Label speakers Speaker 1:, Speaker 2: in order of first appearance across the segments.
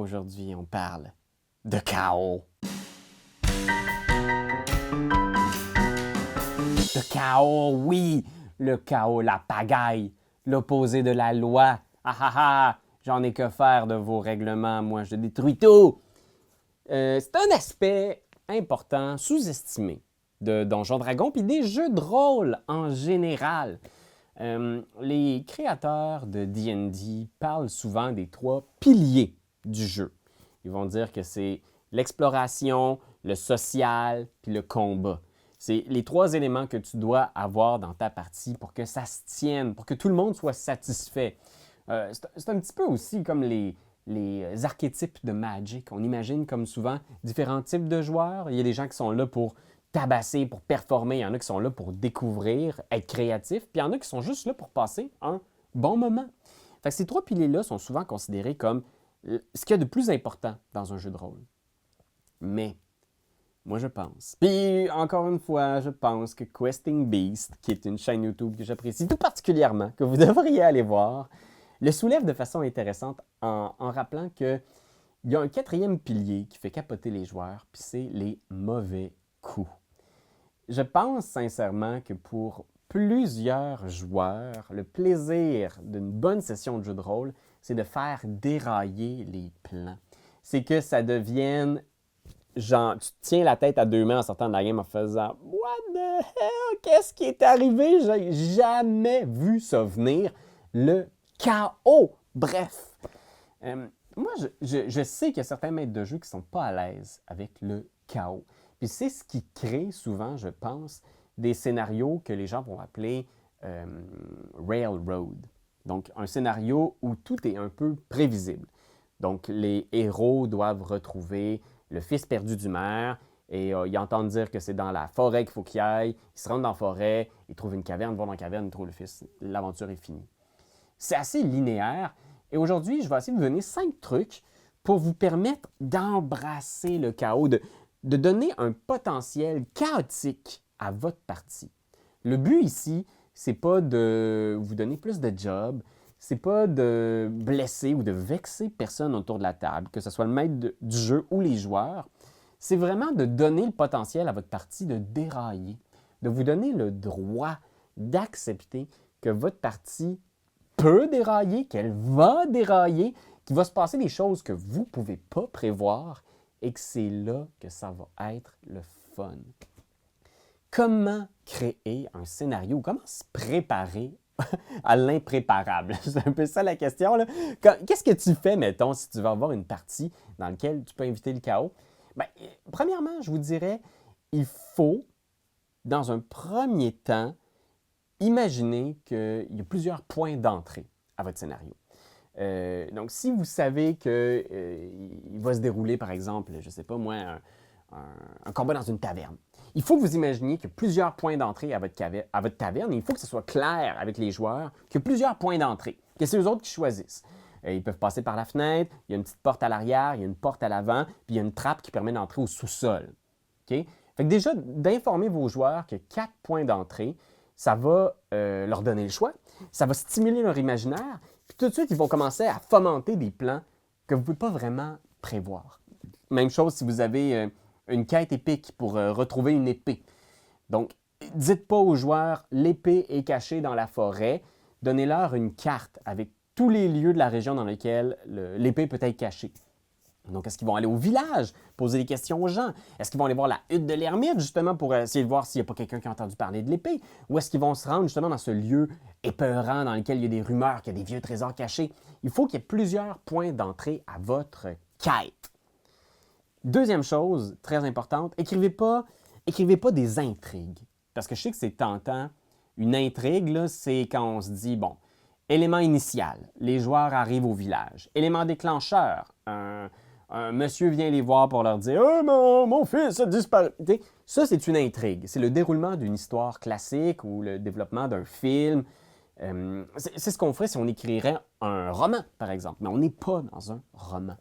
Speaker 1: Aujourd'hui, on parle de chaos. Le chaos, oui, le chaos, la pagaille, l'opposé de la loi. Ah ah ah, j'en ai que faire de vos règlements, moi je détruis tout. C'est un aspect important, sous-estimé de Donjons Dragons puis des jeux de rôle en général. Les créateurs de D&D parlent souvent des 3 piliers du jeu. Ils vont dire que c'est l'exploration, le social puis le combat. C'est les 3 éléments que tu dois avoir dans ta partie pour que ça se tienne, pour que tout le monde soit satisfait. C'est un petit peu aussi comme les archétypes de Magic. On imagine comme souvent différents types de joueurs. Il y a des gens qui sont là pour tabasser, pour performer. Il y en a qui sont là pour découvrir, être créatifs. Puis il y en a qui sont juste là pour passer un bon moment. Fait que ces 3 piliers-là sont souvent considérés comme ce qu'il y a de plus important dans un jeu de rôle. Mais moi, je pense. Puis, encore une fois, je pense que Questing Beast, qui est une chaîne YouTube que j'apprécie tout particulièrement, que vous devriez aller voir, le soulève de façon intéressante en rappelant qu'il y a un 4e pilier qui fait capoter les joueurs, puis c'est les mauvais coups. Je pense sincèrement que pour plusieurs joueurs, le plaisir d'une bonne session de jeu de rôle, c'est de faire dérailler les plans. C'est que ça devienne genre, tu te tiens la tête à 2 mains en sortant de la game en faisant « What the hell? Qu'est-ce qui est arrivé? J'ai jamais vu ça venir. » Le chaos. Bref. Moi, je sais qu'il y a certains maîtres de jeu qui ne sont pas à l'aise avec le chaos. Puis c'est ce qui crée souvent, je pense, des scénarios que les gens vont appeler Railroad. Donc, un scénario où tout est un peu prévisible. Donc, les héros doivent retrouver le fils perdu du maire, et ils entendent dire que c'est dans la forêt qu'il faut qu'ils aillent. Ils se rendent dans la forêt, ils trouvent une caverne, ils vont dans la caverne, ils trouvent le fils. L'aventure est finie. C'est assez linéaire. Et aujourd'hui, je vais essayer de vous donner 5 trucs pour vous permettre d'embrasser le chaos, de donner un potentiel chaotique à votre partie. Le but ici, c'est pas de vous donner plus de job, c'est pas de blesser ou de vexer personne autour de la table, que ce soit le maître du jeu ou les joueurs. C'est vraiment de donner le potentiel à votre partie de dérailler, de vous donner le droit d'accepter que votre partie peut dérailler, qu'elle va dérailler, qu'il va se passer des choses que vous ne pouvez pas prévoir et que c'est là que ça va être le fun. Comment créer un scénario? Comment se préparer à l'impréparable? C'est un peu ça la question, là. Qu'est-ce que tu fais, mettons, si tu veux avoir une partie dans laquelle tu peux inviter le chaos? Bien, premièrement, je vous dirais, il faut, dans un premier temps, imaginer qu'il y a plusieurs points d'entrée à votre scénario. Donc, si vous savez qu'il va se dérouler, par exemple, je ne sais pas moi, un combat dans une taverne, il faut que vous imaginiez qu'il y a plusieurs points d'entrée à votre taverne et il faut que ce soit clair avec les joueurs qu'il y a plusieurs points d'entrée, que c'est eux autres qui choisissent. Ils peuvent passer par la fenêtre, il y a une petite porte à l'arrière, il y a une porte à l'avant, puis il y a une trappe qui permet d'entrer au sous-sol. Okay? Fait que déjà, d'informer vos joueurs qu'il y a 4 points d'entrée, ça va leur donner le choix, ça va stimuler leur imaginaire, puis tout de suite, ils vont commencer à fomenter des plans que vous ne pouvez pas vraiment prévoir. Même chose si vous avez une quête épique pour retrouver une épée. Donc, dites pas aux joueurs, l'épée est cachée dans la forêt. Donnez-leur une carte avec tous les lieux de la région dans lesquels l'épée peut être cachée. Donc, est-ce qu'ils vont aller au village, poser des questions aux gens? Est-ce qu'ils vont aller voir la hutte de l'ermite, justement, pour essayer de voir s'il n'y a pas quelqu'un qui a entendu parler de l'épée? Ou est-ce qu'ils vont se rendre, justement, dans ce lieu épeurant dans lequel il y a des rumeurs, qu'il y a des vieux trésors cachés? Il faut qu'il y ait plusieurs points d'entrée à votre quête. Deuxième chose, très importante, écrivez pas des intrigues. Parce que je sais que c'est tentant. Une intrigue, là, c'est quand on se dit, bon, élément initial, les joueurs arrivent au village. Élément déclencheur, un monsieur vient les voir pour leur dire « Oh, mon fils a disparu! » Ça, c'est une intrigue. C'est le déroulement d'une histoire classique ou le développement d'un film. C'est ce qu'on ferait si on écrirait un roman, par exemple. Mais on n'est pas dans un roman.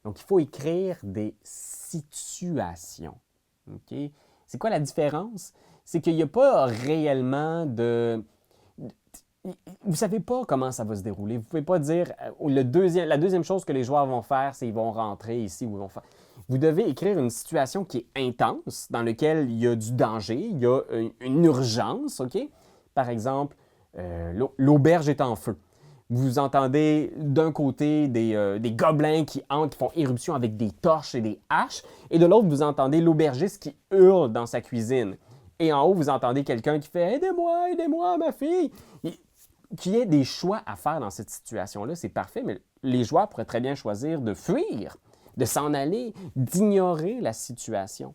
Speaker 1: Donc, il faut écrire des situations. Okay? C'est quoi la différence? C'est qu'il n'y a pas réellement de... Vous ne savez pas comment ça va se dérouler. Vous ne pouvez pas dire, la deuxième chose que les joueurs vont faire, c'est qu'ils vont rentrer ici ou ils vont faire. Vous devez écrire une situation qui est intense, dans laquelle il y a du danger, il y a une urgence, OK? Par exemple, l'auberge est en feu. Vous entendez d'un côté des gobelins qui entrent, qui font éruption avec des torches et des haches, et de l'autre, vous entendez l'aubergiste qui hurle dans sa cuisine. Et en haut, vous entendez quelqu'un qui fait « Aidez-moi, ma fille! » Qu'il y ait des choix à faire dans cette situation-là, c'est parfait, mais les joueurs pourraient très bien choisir de fuir, de s'en aller, d'ignorer la situation.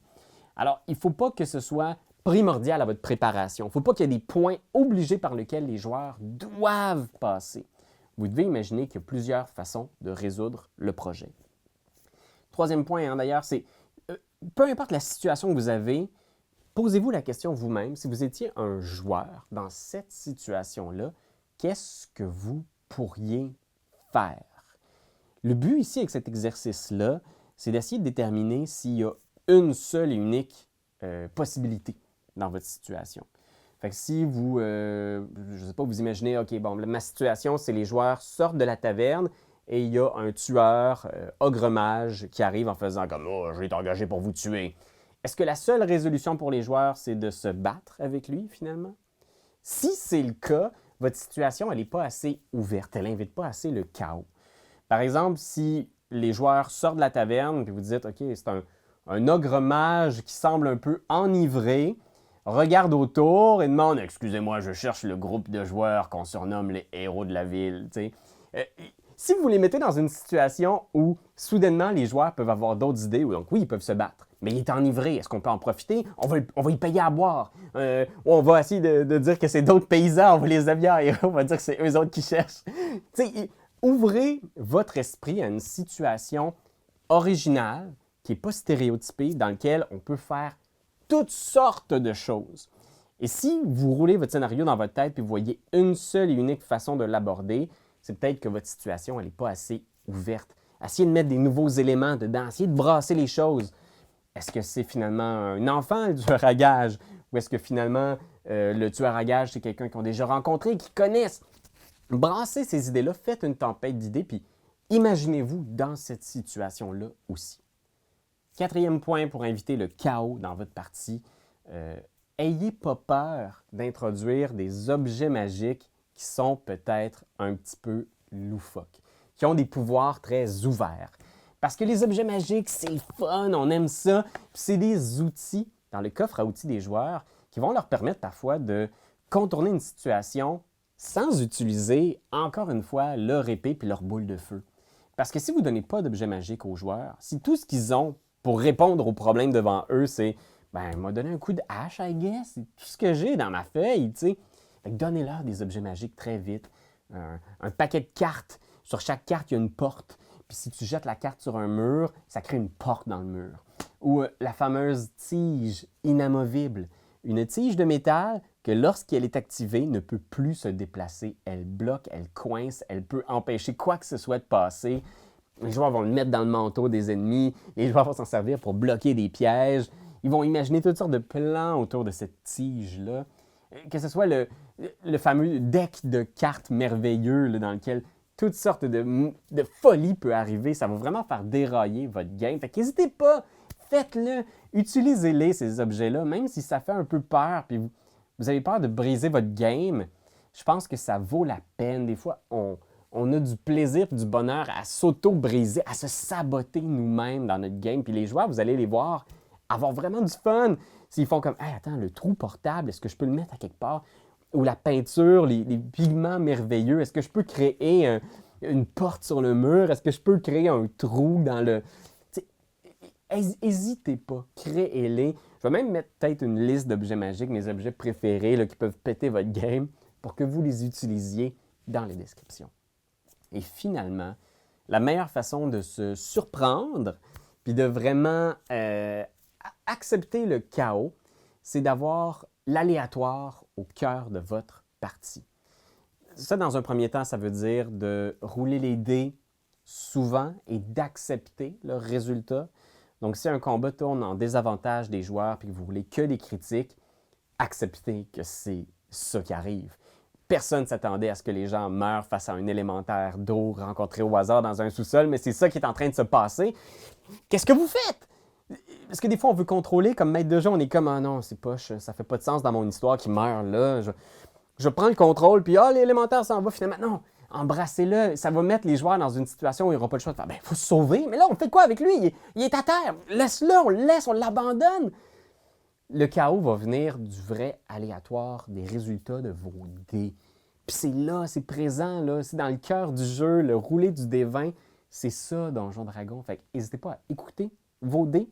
Speaker 1: Alors, il ne faut pas que ce soit primordial à votre préparation. Il ne faut pas qu'il y ait des points obligés par lesquels les joueurs doivent passer. Vous devez imaginer qu'il y a plusieurs façons de résoudre le projet. Troisième point, d'ailleurs, c'est peu importe la situation que vous avez, posez-vous la question vous-même, si vous étiez un joueur dans cette situation-là, qu'est-ce que vous pourriez faire? Le but ici avec cet exercice-là, c'est d'essayer de déterminer s'il y a une seule et unique possibilité dans votre situation. Fait que si vous, je ne sais pas, vous imaginez, OK, bon, ma situation, c'est les joueurs sortent de la taverne et il y a un tueur, ogre-mage, qui arrive en faisant comme « Oh, je vais t'engager pour vous tuer ». Est-ce que la seule résolution pour les joueurs, c'est de se battre avec lui, finalement? Si c'est le cas, votre situation, elle n'est pas assez ouverte, elle n'invite pas assez le chaos. Par exemple, si les joueurs sortent de la taverne et vous dites « OK, c'est un ogre-mage qui semble un peu enivré », regarde autour et demande « Excusez-moi, je cherche le groupe de joueurs qu'on surnomme les héros de la ville. » Si vous les mettez dans une situation où soudainement les joueurs peuvent avoir d'autres idées, donc oui, ils peuvent se battre, mais il est enivré, est-ce qu'on peut en profiter? On va y payer à boire. On va essayer de dire que c'est d'autres paysans, on va les habiller, on va dire que c'est eux autres qui cherchent. Ouvrez votre esprit à une situation originale, qui n'est pas stéréotypée, dans laquelle on peut faire toutes sortes de choses. Et si vous roulez votre scénario dans votre tête et vous voyez une seule et unique façon de l'aborder, c'est peut-être que votre situation n'est pas assez ouverte. Essayez de mettre des nouveaux éléments dedans, essayez de brasser les choses. Est-ce que c'est finalement un enfant, le tueur à gages? Ou est-ce que finalement, le tueur à gages, c'est quelqu'un qu'ils ont déjà rencontré, qu'ils connaissent? Brassez ces idées-là, faites une tempête d'idées, puis imaginez-vous dans cette situation-là aussi. Quatrième point pour inviter le chaos dans votre partie, ayez pas peur d'introduire des objets magiques qui sont peut-être un petit peu loufoques, qui ont des pouvoirs très ouverts. Parce que les objets magiques, c'est le fun, on aime ça. C'est des outils dans le coffre à outils des joueurs qui vont leur permettre parfois de contourner une situation sans utiliser, encore une fois, leur épée puis leur boule de feu. Parce que si vous ne donnez pas d'objets magiques aux joueurs, si tout ce qu'ils ont pour répondre aux problèmes devant eux, c'est « ben, m'a donné un coup de hache, I guess, c'est tout ce que j'ai dans ma feuille, tu sais. » Donnez-leur des objets magiques très vite. Un paquet de cartes. Sur chaque carte, il y a une porte. Puis si tu jettes la carte sur un mur, ça crée une porte dans le mur. Ou la fameuse tige inamovible. Une tige de métal que lorsqu'elle est activée, ne peut plus se déplacer. Elle bloque, elle coince, elle peut empêcher quoi que ce soit de passer. Les joueurs vont le mettre dans le manteau des ennemis. Les joueurs vont s'en servir pour bloquer des pièges. Ils vont imaginer toutes sortes de plans autour de cette tige-là. Que ce soit le fameux deck de cartes merveilleux là, dans lequel toutes sortes de folie peut arriver. Ça va vraiment faire dérailler votre game. Fait qu'hésitez pas, faites-le, utilisez-les, ces objets-là, même si ça fait un peu peur, puis vous avez peur de briser votre game. Je pense que ça vaut la peine. Des fois, on a du plaisir et du bonheur à s'auto-briser, à se saboter nous-mêmes dans notre game. Puis les joueurs, vous allez les voir avoir vraiment du fun. S'ils font comme hey, « attends, le trou portable, est-ce que je peux le mettre à quelque part? » Ou la peinture, les pigments merveilleux, est-ce que je peux créer une porte sur le mur? Est-ce que je peux créer un trou dans le... N'hésitez pas, créez-les. Je vais même mettre peut-être une liste d'objets magiques, mes objets préférés là, qui peuvent péter votre game pour que vous les utilisiez dans les descriptions. Et finalement, la meilleure façon de se surprendre puis de vraiment accepter le chaos, c'est d'avoir l'aléatoire au cœur de votre partie. Ça, dans un premier temps, ça veut dire de rouler les dés souvent et d'accepter le résultat. Donc, si un combat tourne en désavantage des joueurs et que vous roulez que des critiques, acceptez que c'est ça qui arrive. personne ne s'attendait à ce que les gens meurent face à un élémentaire d'eau rencontré au hasard dans un sous-sol, mais c'est ça qui est en train de se passer. Qu'est-ce que vous faites? Parce que des fois, on veut contrôler, comme maître de jeu, on est comme « Ah non, c'est poche, ça fait pas de sens dans mon histoire qu'il meurt là. Je prends le contrôle, puis l'élémentaire s'en va finalement. » Non, embrassez-le. Ça va mettre les joueurs dans une situation où ils n'auront pas le choix de faire « Ben, il faut se sauver. » Mais là, on fait quoi avec lui? Il est à terre. Laisse-le, on le laisse, on l'abandonne. Le chaos va venir du vrai aléatoire des résultats de vos dés. Puis c'est là, c'est présent, là, c'est dans le cœur du jeu, le rouler du dé 20. C'est ça, Donjon Dragon. Fait que n'hésitez pas à écouter vos dés.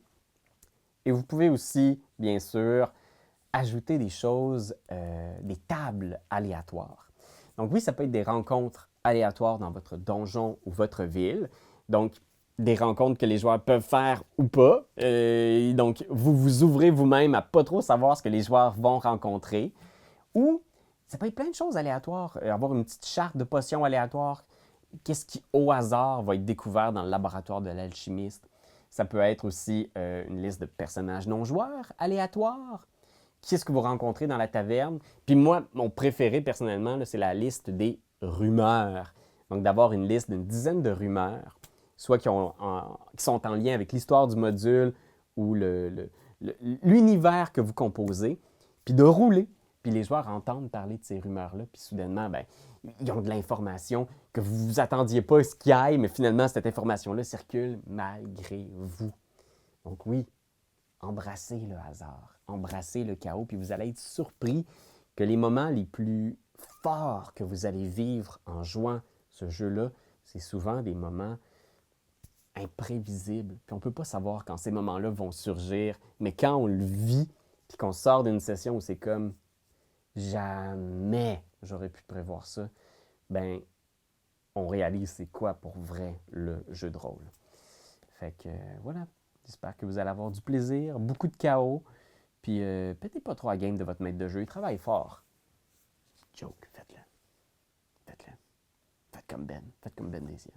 Speaker 1: Et vous pouvez aussi, bien sûr, ajouter des choses, des tables aléatoires. Donc oui, ça peut être des rencontres aléatoires dans votre donjon ou votre ville. Donc, des rencontres que les joueurs peuvent faire ou pas. Donc, vous vous ouvrez vous-même à pas trop savoir ce que les joueurs vont rencontrer. Ou, ça peut être plein de choses aléatoires. Avoir une petite charte de potions aléatoires. Qu'est-ce qui, au hasard, va être découvert dans le laboratoire de l'alchimiste. Ça peut être aussi une liste de personnages non-joueurs aléatoires. Qu'est-ce que vous rencontrez dans la taverne? Puis moi, mon préféré personnellement, là, c'est la liste des rumeurs. Donc d'avoir une liste d'une dizaine de rumeurs, soit qui sont en lien avec l'histoire du module ou l'univers que vous composez, puis de rouler. Puis les joueurs entendent parler de ces rumeurs-là, puis soudainement, ben, ils ont de l'information que vous ne vous attendiez pas à ce qu'il y ait, mais finalement, cette information-là circule malgré vous. Donc oui, embrassez le hasard, embrassez le chaos, puis vous allez être surpris que les moments les plus forts que vous allez vivre en jouant ce jeu-là, c'est souvent des moments imprévisibles. Puis on ne peut pas savoir quand ces moments-là vont surgir, mais quand on le vit, puis qu'on sort d'une session où c'est comme « jamais j'aurais pu prévoir ça », ben on réalise c'est quoi pour vrai le jeu de rôle. Fait que voilà, j'espère que vous allez avoir du plaisir, beaucoup de chaos, puis pétez pas trop à game de votre maître de jeu, il travaille fort. Joke, faites-le. Faites-le. Faites comme Ben Desian.